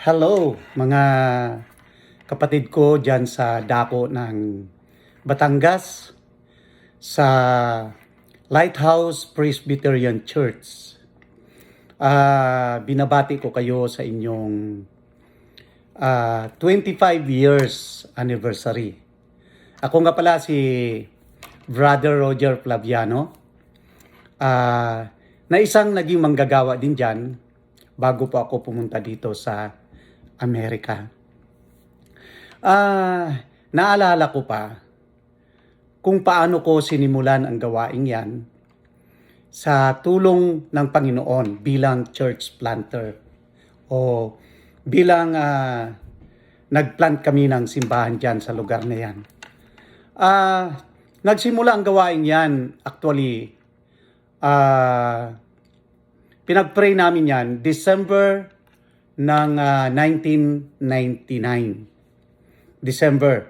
Hello mga kapatid ko dyan sa dako ng Batangas sa Lighthouse Presbyterian Church. Binabati ko kayo sa inyong 25 years anniversary. Ako nga pala si Brother Roger Flaviano, na isang naging manggagawa din dyan bago po ako pumunta dito sa Amerika. Naalala ko pa kung paano ko sinimulan ang gawaing yan sa tulong ng Panginoon bilang church planter o bilang nagplant kami ng simbahan dyan sa lugar na yan. Nagsimula ang gawaing yan actually pinag-pray namin yan December ng 1999. December.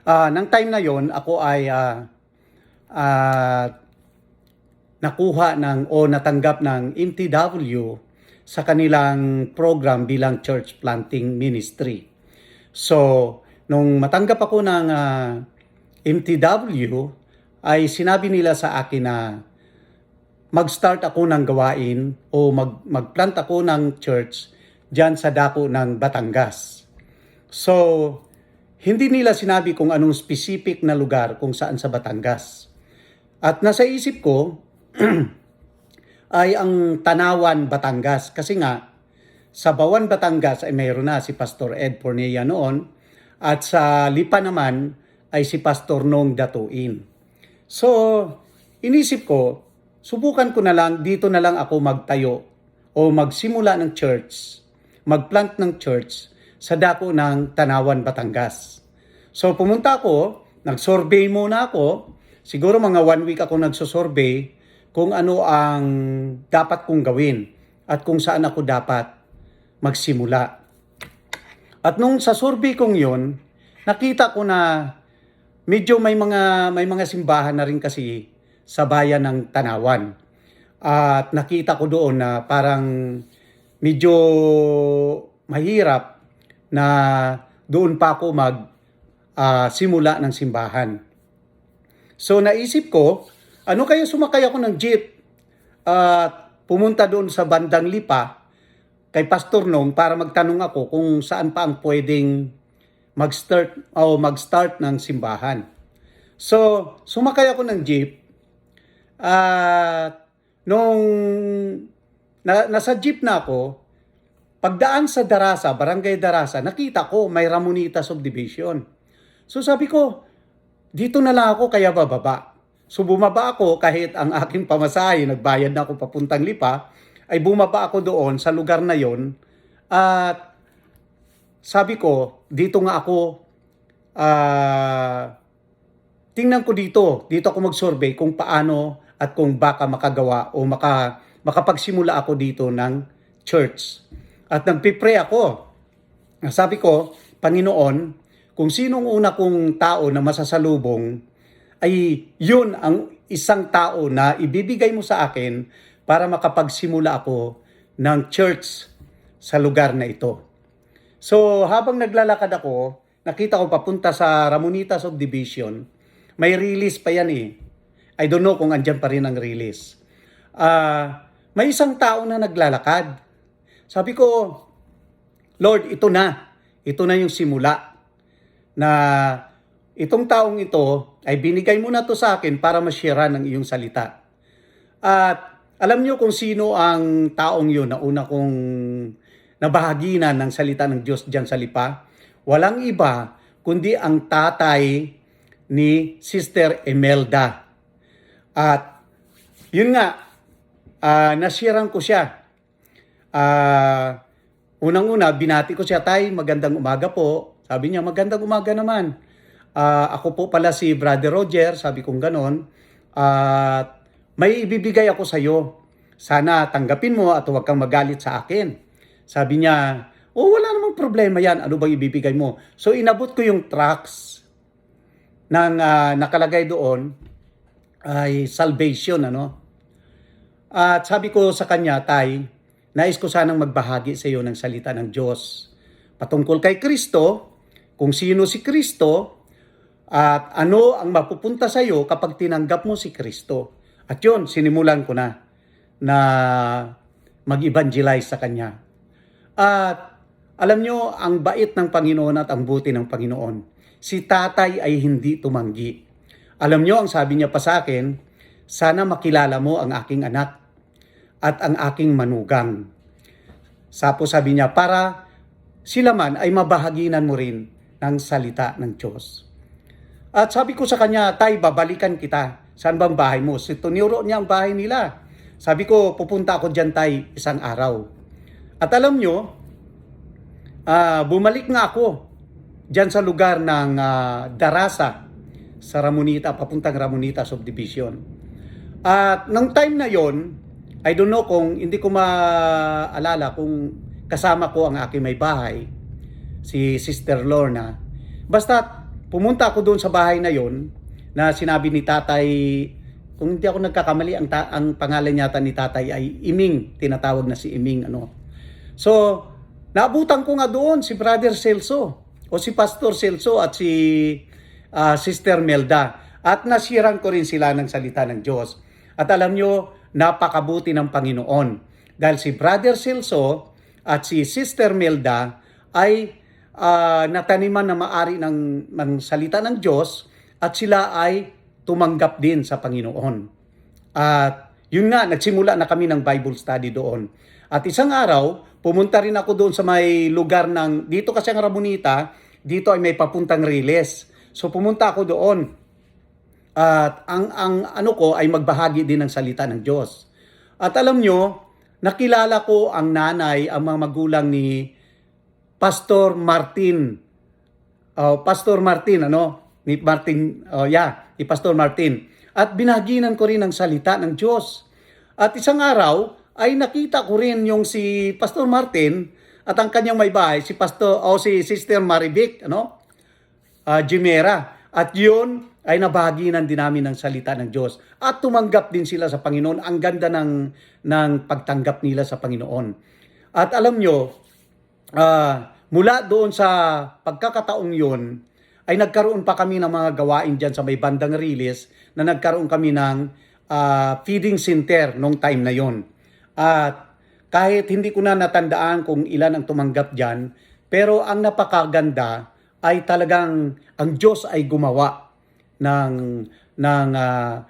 Nang time na yon, ako ay nakuha natanggap ng MTW sa kanilang program bilang church planting ministry. So, nung matanggap ako ng MTW, ay sinabi nila sa akin na mag-start ako ng gawain o mag-plant ako ng church dyan sa dako ng Batangas. So, hindi nila sinabi kung anong specific na lugar kung saan sa Batangas. At nasa isip ko ay ang Tanawan, Batangas. Kasi nga, sa Bawan, Batangas ay mayroon na si Pastor Ed Pornea noon. At sa Lipa naman ay si Pastor Nong Datuin. So, inisip ko, subukan ko na lang, dito na lang ako magtayo o magsimula ng church, magplant ng church sa dako ng Tanawan, Batangas. So pumunta ako, nag-survey muna ako, siguro mga 1 week ako nagsusurvey kung ano ang dapat kong gawin at kung saan ako dapat magsimula. At nung sa survey kong yun, nakita ko na medyo may mga simbahan na rin kasi sa bayan ng Tanawan. At nakita ko doon na parang medyo mahirap na doon pa ako simula ng simbahan. So naisip ko, ano kaya sumakay ako ng jeep at pumunta doon sa bandang Lipa kay Pastor Nong para magtanong ako kung saan pa ang pwedeng mag-start ng simbahan. So sumakay ako ng jeep. Nung nasa jeep na ako, pagdaan sa Darasa, Barangay Darasa, nakita ko may Ramonita Subdivision. So sabi ko, dito na lang ako kaya bababa. So bumaba ako kahit ang aking pamasahe, nagbayad na ako papuntang Lipa, ay bumaba ako doon sa lugar na yon. At sabi ko, dito nga ako tingnan ko dito ako mag-survey kung paano at kung baka makagawa o makapagsimula ako dito ng church. At nagpipray ako. Sabi ko, Panginoon, kung sinong una kong tao na masasalubong, ay yun ang isang tao na ibibigay mo sa akin para makapagsimula ako ng church sa lugar na ito. So habang naglalakad ako, nakita ko papunta sa Ramonita Subdivision, may release pa yan eh. I don't know kung andyan pa rin ang release. May isang tao na naglalakad. Sabi ko, Lord, ito na. Ito na yung simula. Na itong taong ito ay binigay mo na to sa akin para ma-share ng iyong salita. At alam niyo kung sino ang taong yun na una kong nabahaginan ng salita ng Diyos dyan sa Lipa? Walang iba kundi ang tatay ni Sister Imelda. At yun nga, nasyaran ko siya. Unang-una, binati ko siya, Tay, magandang umaga po. Sabi niya, magandang umaga naman. Ako po pala si Brother Roger, sabi kong ganon. At may ibibigay ako sa iyo. Sana tanggapin mo at huwag kang magalit sa akin. Sabi niya, wala namang problema yan. Ano bang ibibigay mo? So inabot ko yung tracts ng nakalagay doon ay salvation, ano? At sabi ko sa kanya, Tay, nais ko sanang magbahagi sa iyo ng salita ng Diyos patungkol kay Kristo, kung sino si Kristo, at ano ang mapupunta sa iyo kapag tinanggap mo si Kristo. At yun, sinimulan ko na mag-evangelize sa Kanya. At alam nyo, ang bait ng Panginoon at ang buti ng Panginoon. Si tatay ay hindi tumanggi. Alam nyo, ang sabi niya pa sa akin, sana makilala mo ang aking anak at ang aking manugang. Sabi niya, para sila man ay mabahaginan mo rin ng salita ng Diyos. At sabi ko sa kanya, tay, babalikan kita. Saan bang bahay mo? Tinuro niya ang bahay nila. Sabi ko, pupunta ako dyan, tay, isang araw. At alam nyo, bumalik nga ako dyan sa lugar ng Darasa, sa Ramonita, papuntang Ramonita Subdivision. At nang time na yon, I don't know kung, hindi ko maalala kung kasama ko ang aking may bahay, si Sister Lorna. Basta pumunta ako doon sa bahay na yon, na sinabi ni tatay, kung hindi ako nagkakamali, ang pangalan yata ni tatay ay Iming, tinatawag na si Iming. So, naabutan ko nga doon si Brother Celso, o si Pastor Celso at si Sister Melda. At nasiran ko rin sila ng salita ng Diyos. At alam nyo, napakabuti ng Panginoon. Dahil si Brother Celso at si Sister Melda ay nataniman na maari ng salita ng Diyos at sila ay tumanggap din sa Panginoon. At yun nga, nagsimula na kami ng Bible study doon. At isang araw, pumunta rin ako doon sa may lugar dito kasi ang Ramonita, dito ay may papuntang Riles. So pumunta ako doon. At ang ano ko ay magbahagi din ng salita ng Diyos. At alam nyo, nakilala ko ang nanay, ang mga magulang ni Pastor Martin. Ni Pastor Martin. At binahaginan ko rin ang salita ng Diyos. At isang araw ay nakita ko rin yung si Pastor Martin at ang kanyang may bahay, si Sister Marivic, Jimera. At yun ay nabahaginan din namin ng salita ng Diyos. At tumanggap din sila sa Panginoon. Ang ganda ng pagtanggap nila sa Panginoon. At alam nyo, mula doon sa pagkakataong yun, ay nagkaroon pa kami ng mga gawain dyan sa may bandang Riles na nagkaroon kami ng feeding center nung time na yon. At kahit hindi ko na natandaan kung ilan ang tumanggap dyan, pero ang napakaganda ay talagang ang Diyos ay gumawa ng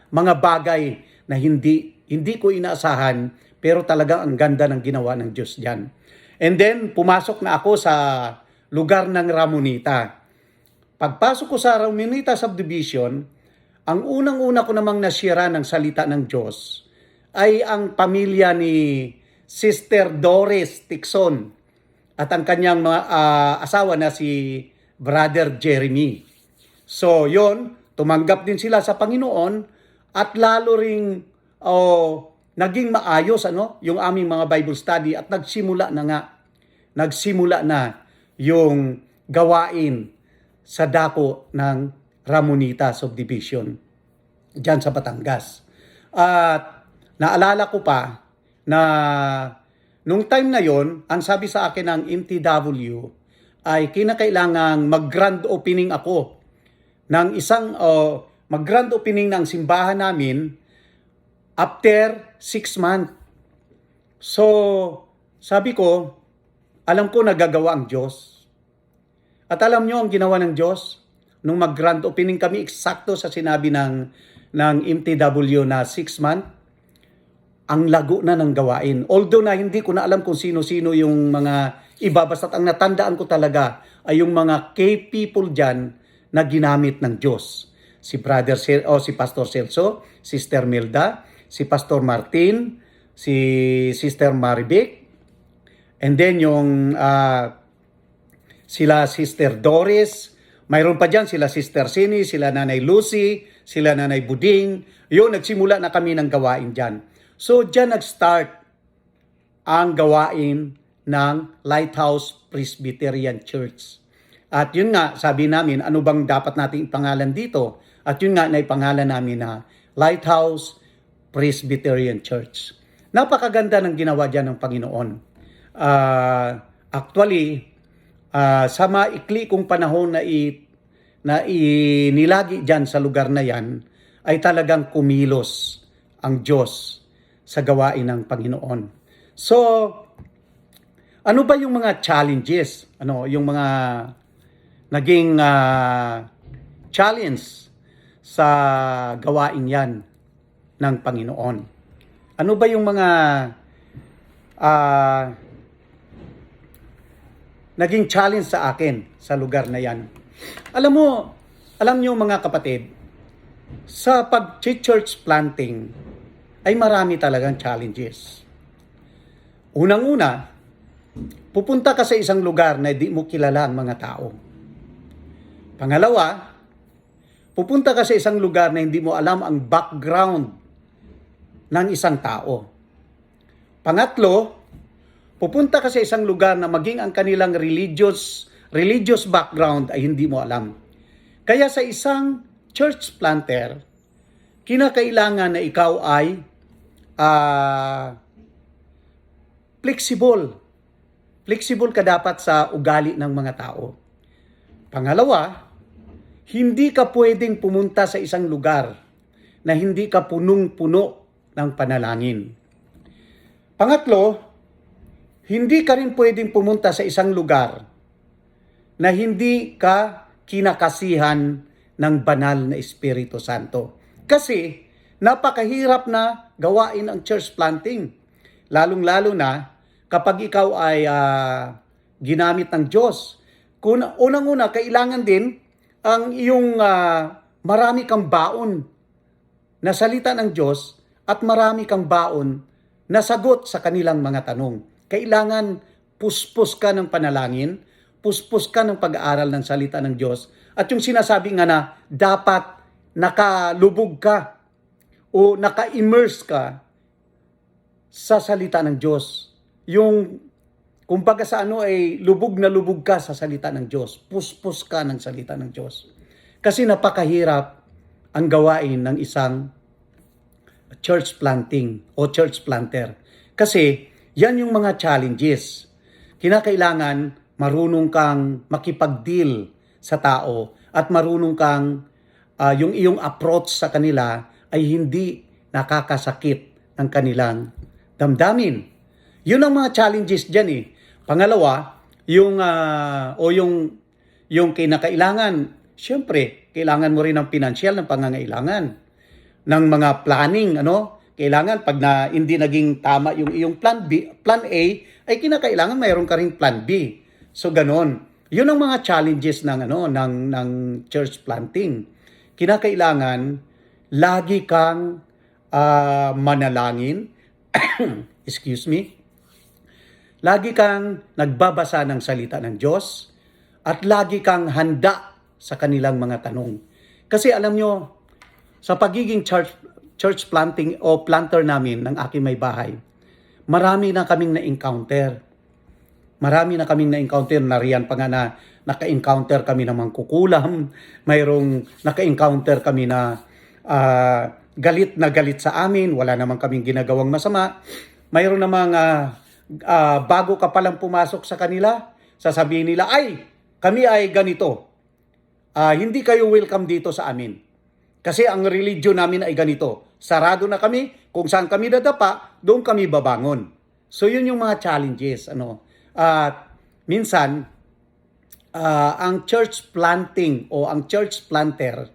mga bagay na hindi ko inaasahan, pero talagang ang ganda ng ginawa ng Diyos dyan. And then, pumasok na ako sa lugar ng Ramonita. Pagpasok ko sa Ramonita Subdivision, ang unang-una ko namang nasira ng salita ng Diyos ay ang pamilya ni Sister Doris Tixon at ang kanyang asawa na si Brother Jeremy. So, yon, tumanggap din sila sa Panginoon at lalo ring naging maayos yung aming mga Bible study at nagsimula na yung gawain sa dako ng Ramonita Subdivision diyan sa Batangas. At naalala ko pa na nung time na yon, ang sabi sa akin ng MTW ay kinakailangang mag-grand opening ako ng mag-grand opening ng simbahan namin after 6 months. So, sabi ko, alam ko nagagawa ang Diyos. At alam nyo ang ginawa ng Diyos? Nung mag-grand opening kami, eksakto sa sinabi ng MTW na 6 months, ang lago na ng gawain. Although na hindi ko na alam kung sino-sino yung mga iba, basta't ang natandaan ko talaga ay yung mga K-people dyan na ginamit ng Diyos. Si Pastor Celso, Sister Melda, si Pastor Martin, si Sister Marivic, and then yung sila Sister Doris, mayroon pa dyan sila Sister Sini, sila Nanay Lucy, sila Nanay Buding. Yun, nagsimula na kami ng gawain dyan. So, dyan nag-start ang gawain ng Lighthouse Presbyterian Church. At yun nga, sabi namin, ano bang dapat nating pangalan dito? At yun nga, naipangalan namin na Lighthouse Presbyterian Church. Napakaganda ng ginawa dyan ng Panginoon. Actually, sa maikli kong panahon na inilagi dyan sa lugar na yan, ay talagang kumilos ang Diyos sa gawain ng Panginoon. So, ano ba yung mga challenges? Yung mga naging challenge sa gawain yan ng Panginoon? Ano ba yung mga naging challenge sa akin sa lugar na yan? Alam nyo mga kapatid, sa pag-church planting ay marami talagang challenges. Unang-una, pupunta ka sa isang lugar na di mo kilala ang mga tao. Pangalawa, pupunta ka sa isang lugar na hindi mo alam ang background ng isang tao. Pangatlo, pupunta ka sa isang lugar na maging ang kanilang religious background ay hindi mo alam. Kaya sa isang church planter, kinakailangan na ikaw ay flexible. Flexible ka dapat sa ugali ng mga tao. Pangalawa, hindi ka pwedeng pumunta sa isang lugar na hindi ka punong-puno ng panalangin. Pangatlo, hindi ka rin pwedeng pumunta sa isang lugar na hindi ka kinakasihan ng banal na Espiritu Santo. Kasi napakahirap na gawain ang church planting. Lalong-lalo na kapag ikaw ay ginamit ng Diyos. Unang-una, kailangan din ang iyong marami kang baon na salita ng Diyos at marami kang baon na sagot sa kanilang mga tanong. Kailangan puspos ka ng panalangin, puspos ka ng pag-aaral ng salita ng Diyos, at yung sinasabi nga na dapat nakalubog ka o naka-immerse ka sa salita ng Diyos. Yung kumbaga sa ay lubog na lubog ka sa salita ng Diyos. Puspos ka ng salita ng Diyos. Kasi napakahirap ang gawain ng isang church planting o church planter. Kasi yan yung mga challenges. Kinakailangan marunong kang makipag-deal sa tao at marunong kang yung iyong approach sa kanila ay hindi nakakasakit ng kanilang damdamin. Yun ang mga challenges dyan eh. Pangalawa, yung kinakailangan, syempre, kailangan mo rin ng pinansyal ng pangangailangan, ng mga planning, kailangan pag hindi naging tama yung iyong plan A, ay kinakailangan mayroon ka ring plan B. So ganon. Yun ang mga challenges ng church planting. Kinakailangan lagi kang manalangin. Excuse me. Lagi kang nagbabasa ng salita ng Diyos at lagi kang handa sa kanilang mga tanong. Kasi alam nyo, sa pagiging church planting o planter namin ng aking may bahay, marami na kaming na-encounter. Marami na kaming na-encounter. Nariyan pa nga na naka-encounter kami ng mangkukulam. Mayroong naka-encounter kami na galit na galit sa amin. Wala naman kaming ginagawang masama. Mayroon namang bago ka palang pumasok sa kanila, sasabihin nila, ay, kami ay ganito. Hindi kayo welcome dito sa amin. Kasi ang religion namin ay ganito. Sarado na kami, kung saan kami dadapa, doon kami babangon. So yun yung mga challenges. Minsan, ang church planting o ang church planter,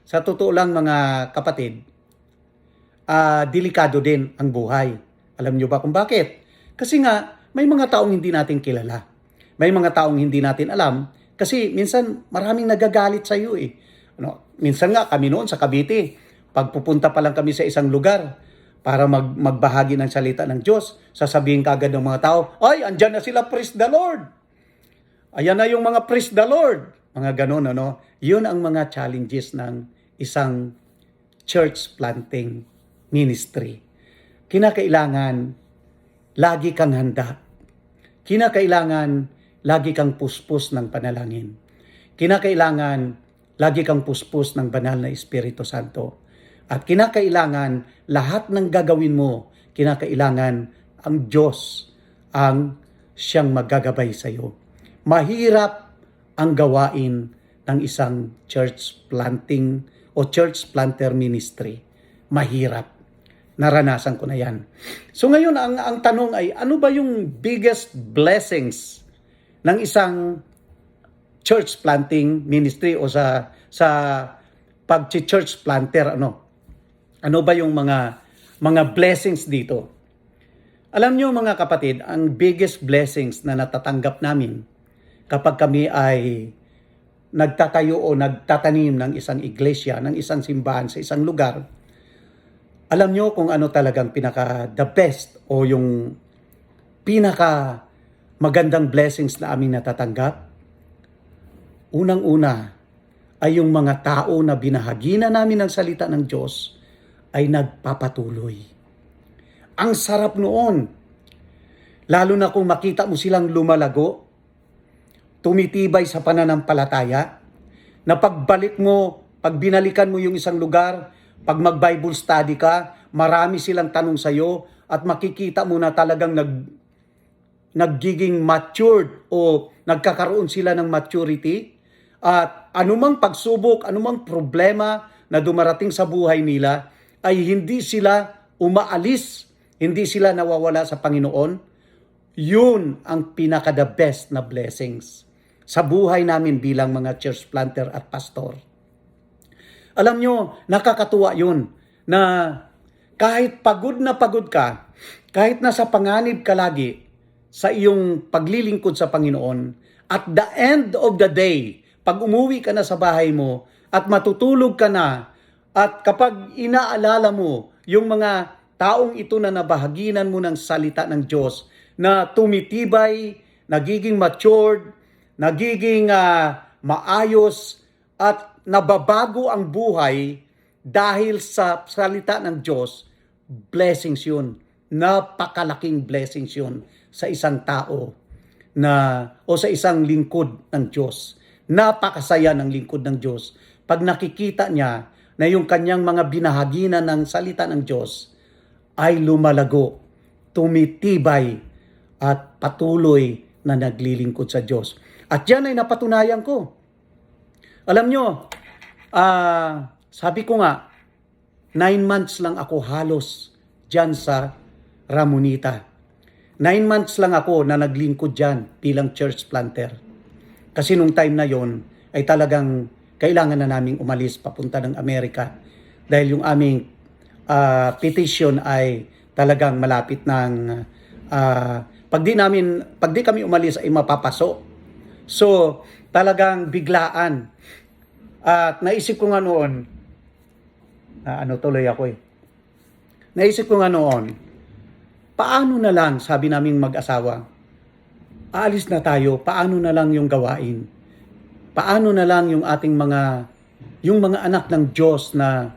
sa totoo lang mga kapatid, delikado din ang buhay. Alam nyo ba kung bakit? Kasi nga, may mga taong hindi natin kilala. May mga taong hindi natin alam. Kasi minsan, maraming nagagalit sa iyo eh. Minsan nga, kami noon sa Cavite, pagpupunta pa lang kami sa isang lugar para magbahagi ng salita ng Diyos, sasabihin kagad ng mga tao, ay, andyan na sila, praise the Lord. Ayan na yung mga praise the Lord. Mga ganun, Yun ang mga challenges ng isang church planting ministry. Kinakailangan, lagi kang handa. Kinakailangan, lagi kang puspos ng panalangin. Kinakailangan, lagi kang puspos ng banal na Espiritu Santo. At kinakailangan, lahat ng gagawin mo, kinakailangan ang Diyos ang siyang magagabay sa iyo. Mahirap ang gawain ng isang church planting o church planter ministry. Mahirap. Naranasan ko na yan. So ngayon, ang tanong ay, ano ba yung biggest blessings ng isang church planting ministry o sa pag-church planter? Ano ba yung mga blessings dito? Alam nyo mga kapatid, ang biggest blessings na natatanggap namin kapag kami ay nagtatayo o nagtatanim ng isang iglesia, ng isang simbahan sa isang lugar, alam nyo kung ano talagang the best o yung pinaka magandang blessings na aming natatanggap? Unang-una ay yung mga tao na binahagi na namin ng salita ng Diyos ay nagpapatuloy. Ang sarap noon. Lalo na kung makita mo silang lumalago, tumitibay sa pananampalataya, na pagbalik mo, pag binalikan mo yung isang lugar, pag mag-Bible study ka, marami silang tanong sa iyo at makikita mo na talagang nagiging matured o nagkakaroon sila ng maturity. At anumang pagsubok, anumang problema na dumarating sa buhay nila ay hindi sila umaalis, hindi sila nawawala sa Panginoon. Yun ang pinaka-the best na blessings sa buhay namin bilang mga church planter at pastor. Alam nyo, nakakatuwa yun na kahit pagod na pagod ka, kahit nasa panganib ka lagi sa iyong paglilingkod sa Panginoon, at the end of the day, pag umuwi ka na sa bahay mo at matutulog ka na, at kapag inaalala mo yung mga taong ito na nabahaginan mo ng salita ng Diyos, na tumitibay, nagiging matured, nagiging maayos, at nababago ang buhay dahil sa salita ng Diyos, blessings yun. Napakalaking blessings yun sa isang tao o sa isang lingkod ng Diyos. Napakasaya ng lingkod ng Diyos pag nakikita niya na yung kanyang mga binahaginan ng salita ng Diyos ay lumalago, tumitibay, at patuloy na naglilingkod sa Diyos. At yan ay napatunayan ko. Alam nyo, sabi ko nga, 9 months lang ako halos dyan sa Ramonita. 9 months lang ako na naglingkod dyan bilang church planter. Kasi nung time na yon ay talagang kailangan na naming umalis papunta ng Amerika dahil yung aming petition ay talagang malapit ng pag di kami umalis ay mapapaso. So, talagang biglaan. At naisip ko nga noon, tuloy ako Naisip ko nga noon, paano na lang, sabi naming mag-asawa, aalis na tayo, paano na lang yung gawain? Paano na lang yung ating yung mga anak ng Diyos na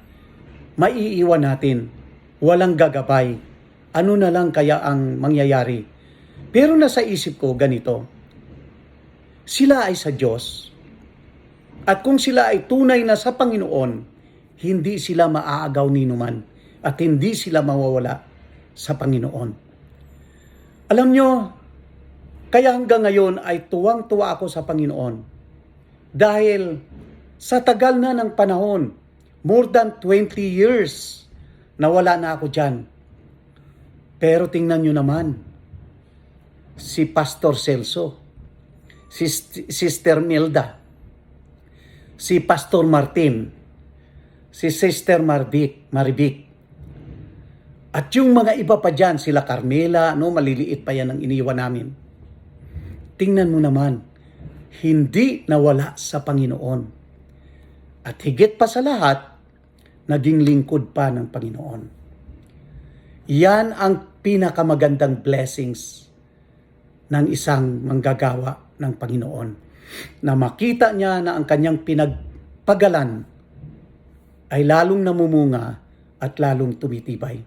maiiwan natin, walang gagabay? Ano na lang kaya ang mangyayari? Pero nasa isip ko ganito, sila ay sa Diyos. At kung sila ay tunay na sa Panginoon, hindi sila maaagaw ni numan at hindi sila mawawala sa Panginoon. Alam nyo, kaya hanggang ngayon ay tuwang-tuwa ako sa Panginoon. Dahil sa tagal na ng panahon, more than 20 years, nawala na ako dyan. Pero tingnan nyo naman, si Pastor Celso, si Sister Milda, si Pastor Martin, si Sister Maribik, at yung mga iba pa dyan, sila Carmela, maliliit pa yan ang iniwan namin. Tingnan mo naman, hindi nawala sa Panginoon. At higit pa sa lahat, naging lingkod pa ng Panginoon. Yan ang pinakamagandang blessings ng isang manggagawa ng Panginoon. Na makita niya na ang kanyang pinagpagalan ay lalong namumunga at lalong tumitibay.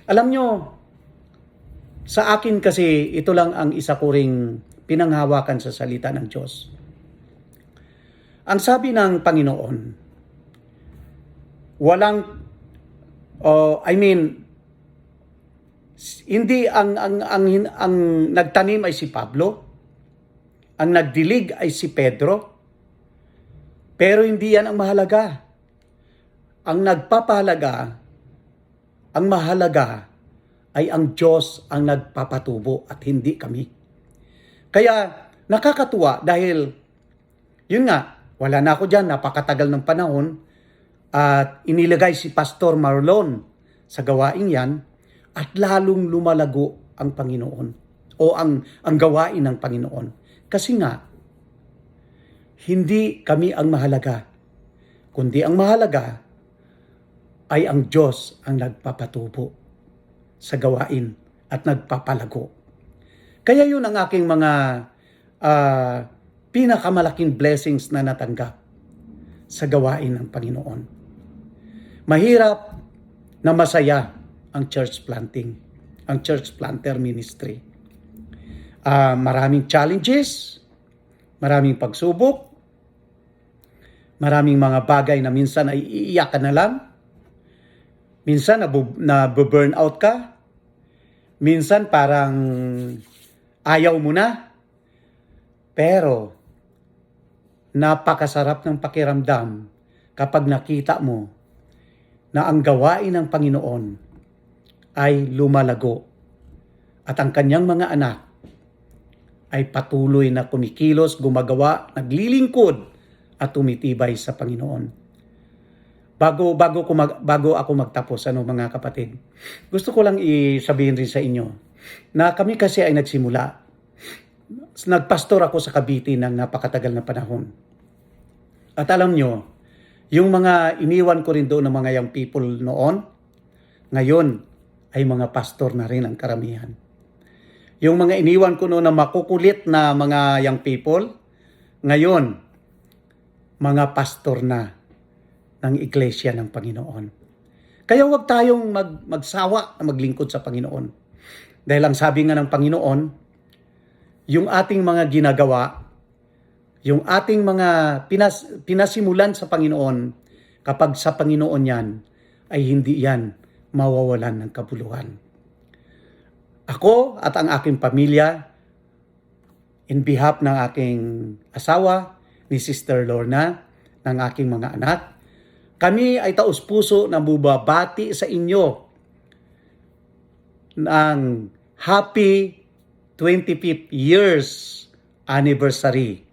Alam nyo, sa akin kasi ito lang ang isa ko ring pinanghawakan sa salita ng Diyos. Ang sabi ng Panginoon, Hindi ang nagtanim ay si Pablo, ang nagdilig ay si Pedro, pero hindi yan ang mahalaga. Ang nagpapahalaga, ang mahalaga ay ang Diyos ang nagpapatubo at hindi kami. Kaya nakakatuwa dahil yun nga, wala na ako dyan, napakatagal ng panahon at inilagay si Pastor Marlon sa gawain yan at lalong lumalago ang Panginoon o ang gawain ng Panginoon. Kasi nga, hindi kami ang mahalaga, kundi ang mahalaga ay ang Diyos ang nagpapatubo sa gawain at nagpapalago. Kaya yun ang aking mga pinakamalaking blessings na natanggap sa gawain ng Panginoon. Mahirap na masaya ang church planting, ang church planter ministry. Maraming challenges, maraming pagsubok, maraming mga bagay na minsan ay iiyak ka na lang, minsan na-burn out ka, minsan parang ayaw mo na, pero napakasarap ng pakiramdam kapag nakita mo na ang gawain ng Panginoon ay lumalago at ang kanyang mga anak ay patuloy na kumikilos, gumagawa, naglilingkod at tumitibay sa Panginoon. Bago ako magtapos, mga kapatid, gusto ko lang isabihin rin sa inyo na kami kasi ay nagsimula. Nagpastor ako sa Cavite ng napakatagal na panahon. At alam nyo, yung mga iniwan ko rin doon ng mga young people noon, ngayon ay mga pastor na rin ang karamihan. Yung mga iniwan ko noon na makukulit na mga young people, ngayon, mga pastor na ng iglesia ng Panginoon. Kaya huwag tayong magsawa na maglingkod sa Panginoon. Dahil ang sabi nga ng Panginoon, yung ating mga ginagawa, yung ating mga pinasimulan sa Panginoon, kapag sa Panginoon yan, ay hindi yan mawawalan ng kabuluhan. Ako at ang aking pamilya, in behalf ng aking asawa, ni Sister Lorna, ng aking mga anak, kami ay taus-puso na bubabati sa inyo ng happy 25th years anniversary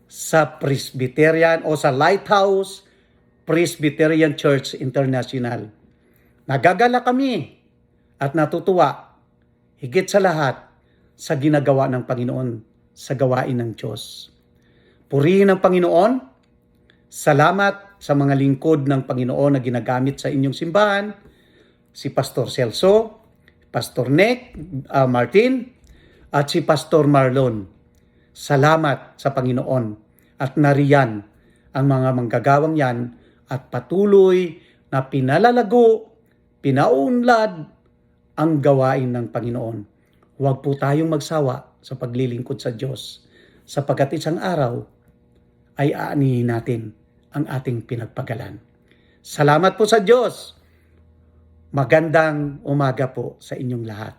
sa Presbyterian o sa Lighthouse Presbyterian Church International. Nagagala kami at natutuwa higit sa lahat sa ginagawa ng Panginoon sa gawain ng Diyos. Purihin ang Panginoon. Salamat sa mga lingkod ng Panginoon na ginagamit sa inyong simbahan. Si Pastor Celso, Pastor Nick Martin, at si Pastor Marlon. Salamat sa Panginoon at nariyan ang mga manggagawang yan at patuloy na pinalalago, pinaunlad ang gawain ng Panginoon. Huwag po tayong magsawa sa paglilingkod sa Diyos sapagkat isang araw ay aanihin natin ang ating pinagpagalan. Salamat po sa Diyos. Magandang umaga po sa inyong lahat.